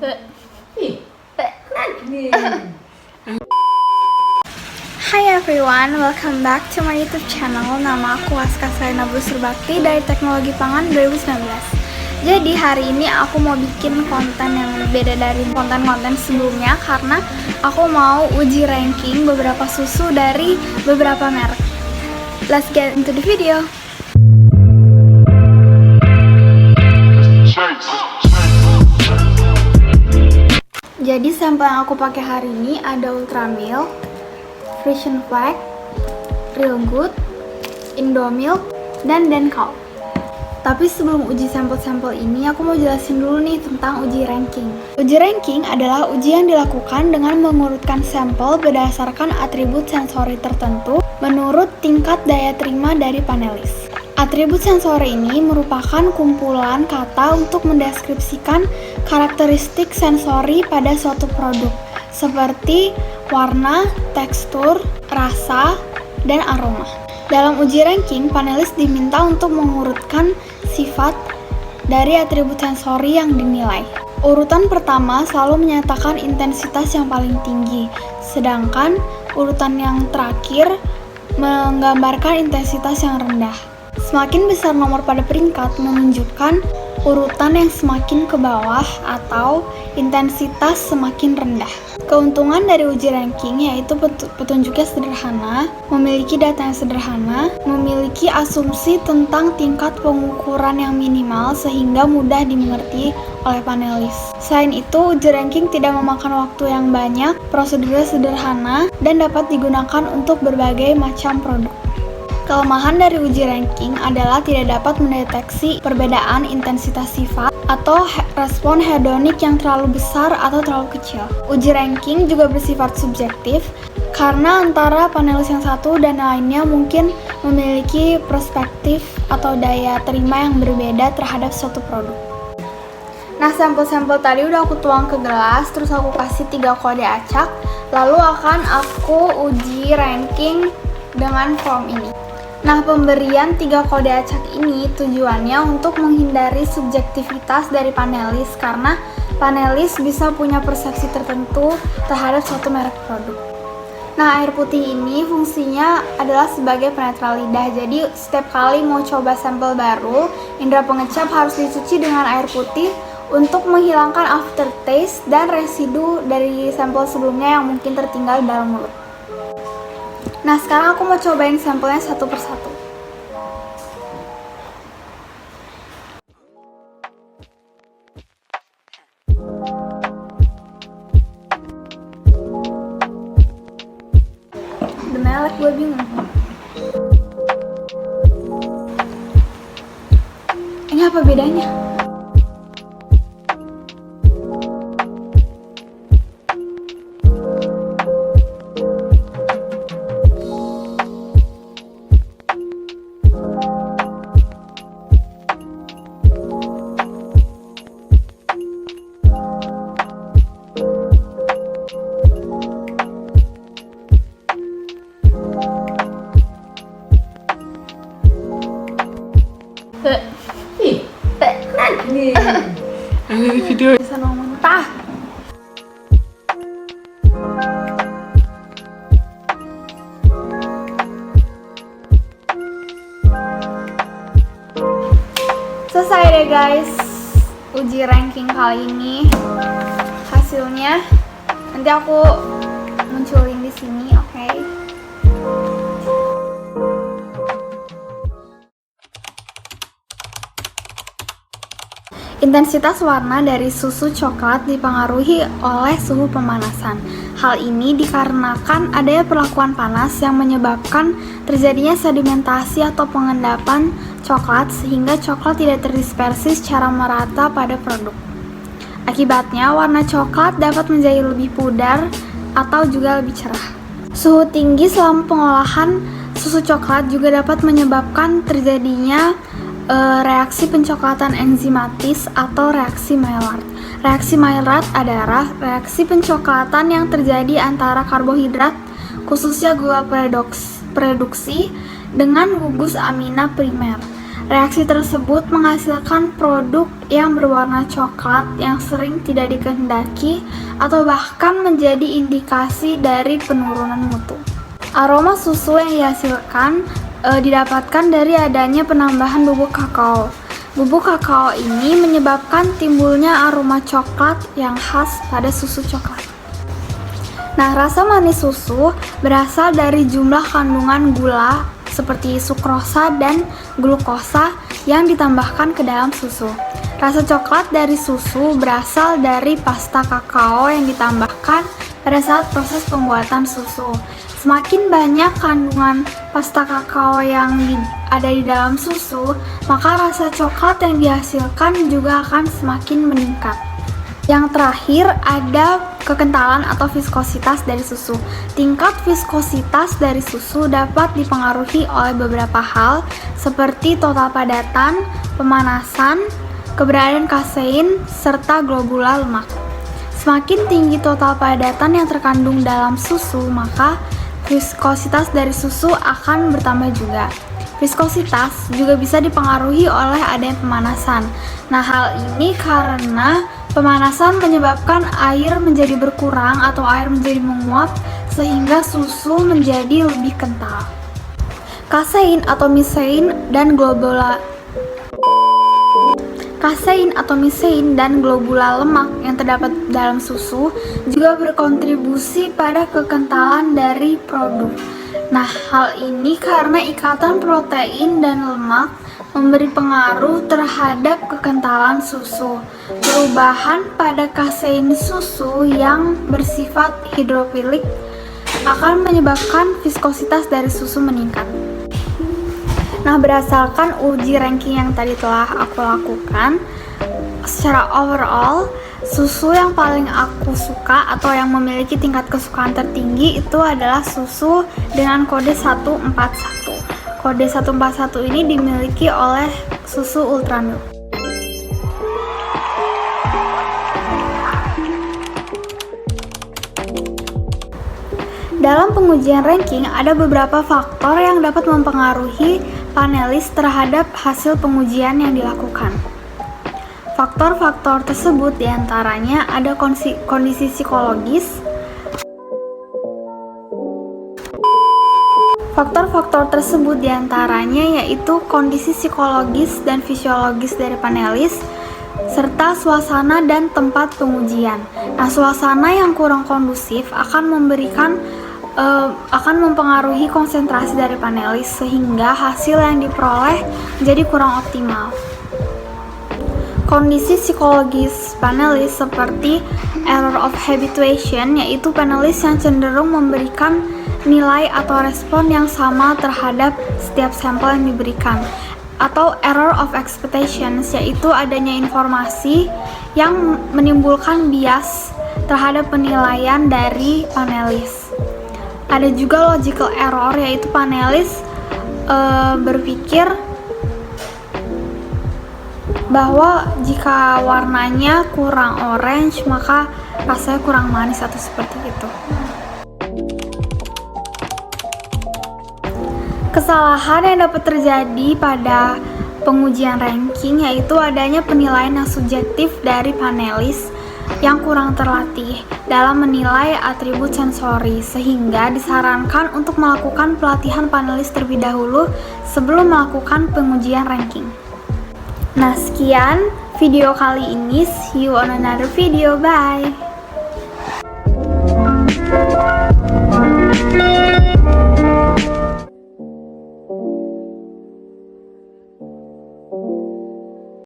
Hi everyone, welcome back to my YouTube channel. Nama aku Aska Salina Busurbakti dari Teknologi Pangan 2019. Jadi hari ini aku mau bikin konten yang berbeda dari konten-konten sebelumnya karena aku mau uji ranking beberapa susu dari beberapa merek. Let's get into the video. Jadi sampel yang aku pakai hari ini ada Ultramilk, Frisian Flag, Real Good, Indomilk, dan Denkow. Tapi sebelum uji sampel-sampel ini, aku mau jelasin dulu nih tentang uji ranking. Uji ranking adalah uji yang dilakukan dengan mengurutkan sampel berdasarkan atribut sensori tertentu menurut tingkat daya terima dari panelis. Atribut sensori ini merupakan kumpulan kata untuk mendeskripsikan karakteristik sensori pada suatu produk, seperti warna, tekstur, rasa, dan aroma. Dalam uji ranking, panelis diminta untuk mengurutkan sifat dari atribut sensori yang dinilai. Urutan pertama selalu menyatakan intensitas yang paling tinggi, sedangkan urutan yang terakhir menggambarkan intensitas yang rendah. Semakin besar nomor pada peringkat menunjukkan urutan yang semakin ke bawah atau intensitas semakin rendah. Keuntungan dari uji ranking yaitu petunjuknya sederhana, memiliki data yang sederhana, memiliki asumsi tentang tingkat pengukuran yang minimal sehingga mudah dimengerti oleh panelis. Selain itu, uji ranking tidak memakan waktu yang banyak, prosedurnya sederhana, dan dapat digunakan untuk berbagai macam produk. Kelemahan dari uji ranking adalah tidak dapat mendeteksi perbedaan intensitas sifat atau respon hedonik yang terlalu besar atau terlalu kecil. Uji ranking juga bersifat subjektif karena antara panelis yang satu dan lainnya mungkin memiliki perspektif atau daya terima yang berbeda terhadap suatu produk. Nah, sampel-sampel tadi udah aku tuang ke gelas, terus aku kasih 3 kode acak, lalu akan aku uji ranking dengan form ini. Nah, pemberian 3 kode acak ini tujuannya untuk menghindari subjektivitas dari panelis karena panelis bisa punya persepsi tertentu terhadap suatu merek produk. Nah, air putih ini fungsinya adalah sebagai penetral lidah. Jadi, setiap kali mau coba sampel baru, indera pengecap harus dicuci dengan air putih untuk menghilangkan aftertaste dan residu dari sampel sebelumnya yang mungkin tertinggal dalam mulut. Nah, sekarang aku mau cobain sampelnya satu persatu. The merek gue bingung. Ini apa bedanya? Ini video Bisa ngomong tah. Selesai deh guys uji ranking kali ini. Hasilnya nanti aku munculin di sini, oke? Intensitas warna dari susu coklat dipengaruhi oleh suhu pemanasan. Hal ini dikarenakan adanya perlakuan panas yang menyebabkan terjadinya sedimentasi atau pengendapan coklat sehingga coklat tidak terdispersi secara merata pada produk. Akibatnya, warna coklat dapat menjadi lebih pudar atau juga lebih cerah. Suhu tinggi selama pengolahan susu coklat juga dapat menyebabkan terjadinya reaksi pencoklatan enzimatis atau reaksi Maillard. Reaksi Maillard adalah reaksi pencoklatan yang terjadi antara karbohidrat, khususnya gula produksi, dengan gugus amina primer. Reaksi tersebut menghasilkan produk yang berwarna coklat yang sering tidak dikehendaki atau bahkan menjadi indikasi dari penurunan mutu. Aroma susu yang dihasilkan didapatkan dari adanya penambahan bubuk kakao. Bubuk kakao ini menyebabkan timbulnya aroma coklat yang khas pada susu coklat. Nah, rasa manis susu berasal dari jumlah kandungan gula seperti sukrosa dan glukosa yang ditambahkan ke dalam susu. Rasa coklat dari susu berasal dari pasta kakao yang ditambahkan pada saat proses pembuatan susu. Semakin banyak kandungan pasta kakao yang ada di dalam susu, maka rasa coklat yang dihasilkan juga akan semakin meningkat. Yang terakhir ada kekentalan atau viskositas dari susu. Tingkat viskositas dari susu dapat dipengaruhi oleh beberapa hal seperti total padatan, pemanasan, keberadaan kasein, serta globula lemak. Semakin tinggi total padatan yang terkandung dalam susu, maka viskositas dari susu akan bertambah juga. Viskositas juga bisa dipengaruhi oleh adanya pemanasan. Nah, hal ini karena pemanasan menyebabkan air menjadi berkurang atau air menjadi menguap sehingga susu menjadi lebih kental. Kasein atau misein dan globula lemak yang terdapat dalam susu juga berkontribusi pada kekentalan dari produk. Nah, hal ini karena ikatan protein dan lemak memberi pengaruh terhadap kekentalan susu. Perubahan pada kasein susu yang bersifat hidrofilik akan menyebabkan viskositas dari susu meningkat. Nah, berdasarkan uji ranking yang tadi telah aku lakukan, secara overall, susu yang paling aku suka atau yang memiliki tingkat kesukaan tertinggi itu adalah susu dengan kode 141. Kode 141 ini dimiliki oleh susu Ultramilk. Dalam pengujian ranking, ada beberapa faktor yang dapat mempengaruhi panelis terhadap hasil pengujian yang dilakukan. Faktor-faktor tersebut diantaranya ada kondisi psikologis. Faktor-faktor tersebut diantaranya yaitu kondisi psikologis dan fisiologis dari panelis, serta suasana dan tempat pengujian. Nah, suasana yang kurang kondusif akan mempengaruhi konsentrasi dari panelis sehingga hasil yang diperoleh menjadi kurang optimal. Kondisi psikologis panelis seperti error of habituation, yaitu panelis yang cenderung memberikan nilai atau respon yang sama terhadap setiap sampel yang diberikan, atau error of expectations, yaitu adanya informasi yang menimbulkan bias terhadap penilaian dari panelis. Ada juga logical error, yaitu panelis berpikir bahwa jika warnanya kurang orange maka rasanya kurang manis atau seperti itu. Kesalahan yang dapat terjadi pada pengujian ranking yaitu adanya penilaian yang subjektif dari panelis yang kurang terlatih dalam menilai atribut sensori, sehingga disarankan untuk melakukan pelatihan panelis terlebih dahulu sebelum melakukan pengujian ranking. Nah, sekian video kali ini. See you on another video. Bye.